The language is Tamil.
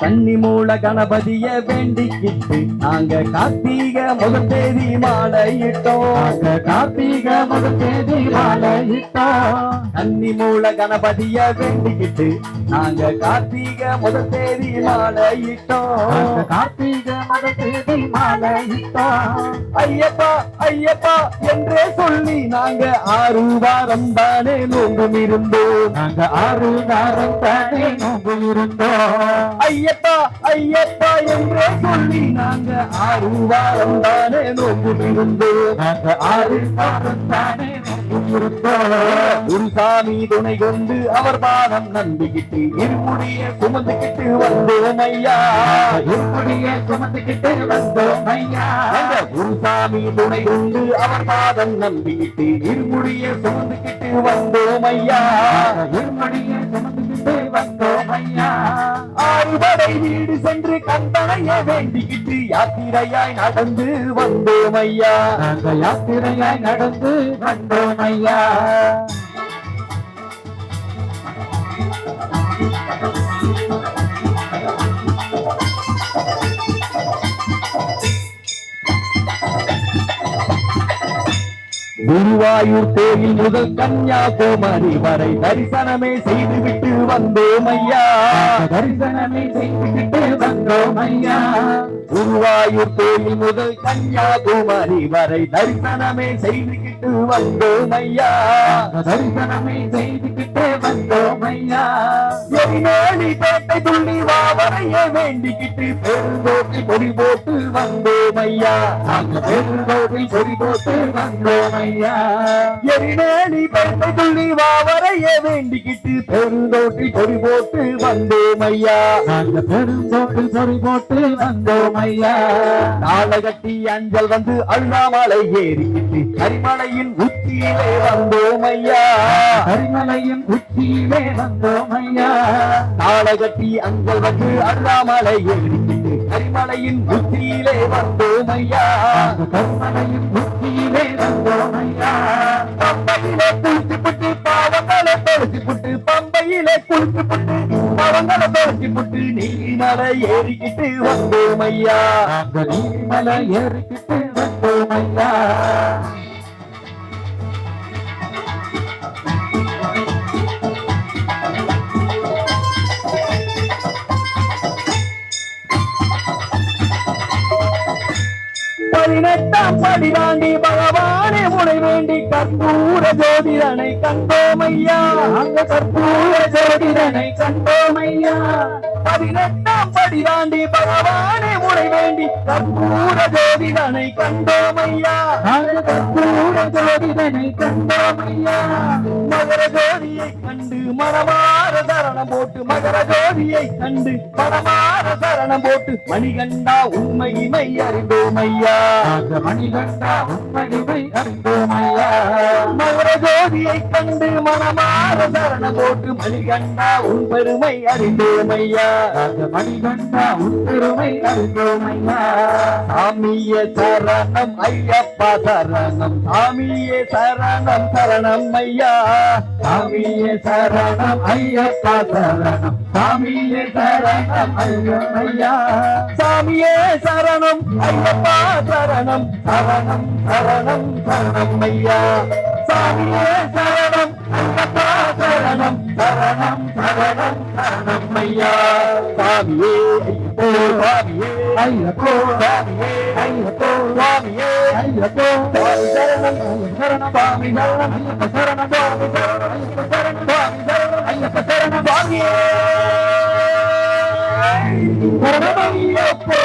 கன்னி மூல கணபதிய வேண்டிக்கிட்டு நாங்க கார்த்திகை முதல் தேதி மாலையிட்டோம். கார்த்திகை முதல் தேதி மாலையிட்டோம். கன்னி மூல கணபதிய வேண்டிக்கிட்டு நாங்க கார்த்திகை முதல் தேதி மாலையிட்டோம். கார்த்திகை முதல் தேதி மாலையிட்டோம். ஐயப்பா ஐயப்பா என்றே சொல்லி நாங்க 6 வாரம் தானே நோம்பும் இருந்தோம். நாங்க 6 வாரம் தானே நோம்பும் இருந்தோம். ஐயப்பா ஐயப்பா என்றே சொல்லி நாங்க 6 வாரம் தானே நோம்பும் இருந்தோம். நாங்க 6 வாரம் தானே நோம்பும் இருந்தோம். குருசாமி துணை கொண்டு அவர் பாதம் நம்பிக்கிட்டு இருமுடிய சுமந்துக்கிட்டு வந்தோம் ஐயா. இருமுடிய சுமந்துக்கிட்டு வந்தோம் ஐயா. குருசாமி துணை கொண்டு அவர் பாதம் நம்பிக்கிட்டு இருமுடிய சுமந்துக்கிட்டு வந்தோம் ஐயா. இருமுடிய சுமந்துக்கிட்டு வந்தோம் ஐயா. ஆறுபடை வீடு சென்று கந்தனையை வேண்டிக்கிட்டு யாத்திரையாய் நடந்து வந்தோம் ஐயா. நாங்க யாத்திரையாய் நடந்து வந்தோம் ஐயா. குருவாயூர் கோயில் முதல் கன்னியாகுமரி வரை தரிசனமே செய்துவிட்டு வந்தோம் ஐயா. தரிசனமே செய்துவிட்டு வந்தோம் ஐயா. குருவாயூர் கோயில் முதல் கன்னியாகுமரி வரை தரிசனமே செய்துவிட்டு வந்தோம் ஐயா. தரிசனமே செய்துவிட்டு வந்தோம் ஐயா. எரிமேலி பேட்டை துள்ளி வாவரையை வேண்டிக்கிட்டு பெருந்தோட்டில் பொடி போட்டு வந்தோம் ஐயா. பெருந்தோட்டில் பொடி போட்டு வந்தோம் ஐயா. எரிமேலி பேட்டை துள்ளி வாவரையை வேண்டிக்கிட்டு பெருந்தோட்டில் பொடி போட்டு வந்தோம் ஐயா. பெருந்தோட்டில் பொடி போட்டு வந்தோம் ஐயா. நாளகட்டி அஞ்சல் வந்து அண்ணாமலை ஏறிக்கிட்டு கரிமலையின் உச்சியிலே வந்தோம் ஐயா. கரிமலையின் உச்சியிலே வந்தோம் ஐயா. நாளகட்டி அஞ்சல் வந்து அண்ணாமலை ஏறிக்கிட்டு கரிமலையின் உச்சியிலே வந்தோம் ஐயா. கரிமலையின் உச்சியிலே வந்தோம் ஐயா. பம்பையிலே குளிச்சுப்புட்டு பாவங்களை தொலைச்சுப்புட்டு பம்பையிலே குளிச்சுப்புட்டு பாவங்களை தொலைச்சுப்புட்டு நீர்மலை ஏறிக்கிட்டு வந்தோம் ஐயா. நீர்மலை ஏறிக்கிட்டு வந்தோம் ஐயா. பதினெட்டாம் படி தாண்டி பகவானே முனை வேண்டி கற்பூர ஜோதிடனை கண்டோம் ஐயா. அங்க கற்பூர ஜோதிடனை கண்டோம் ஐயா. 18ஆம் படி தாண்டி பகவானே முனை வேண்டி கற்பூர ஜோதிடனை கண்டோம் ஐயா. அங்க கற்பூர ஜோதிடனை கண்டோம் ஐயா. மகர ஜோதியை கண்டு மனமார சரணம் போட்டு மகர ஜோதியை கண்டு மனமார சரணம் போட்டு மணிகண்டா உண்மையினை அறிந்தோம் ஐயா. மணிகண்டா உண்மையினை அறிந்தோம் ஐயா. மகர ஜோதியை கண்டு மனமார சரணம் போட்டு மணிகண்டா உன் பெருமை அறிந்தோம் ஐயா. மணிகண்டா உன் பெருமை அறிந்தோம் ஐயா. சாமியே சரணம் ஐயப்பா சரணம் சாமியே சரணம் சரணம் ஐயா. சாமியே சரணம் ஐயப்பா சரணம் சாமியே சரணம் ஐயா. சாமியே சரணம் ஐயப்பா சரணம் சரணம் சரணம் சரணம் ஐயா. சாமியே சரணம் ஐயப்பா சரணம் சரணம் சரணம் சரணம் ஐயா. சாமியே ஐயப்போ சாமியே ஐயப்போ சாமியே ஐயப்போ சாமியே ஐயப்போ சாமி சரணம் சரணம் சாமி சரணம் ஐயப்ப சரணம் சாமி சரணம் ஐயப்ப சரணம் சாமி சரணம் ஐயப்ப சரணம் சாமியே சரணம் ஐயப்போ.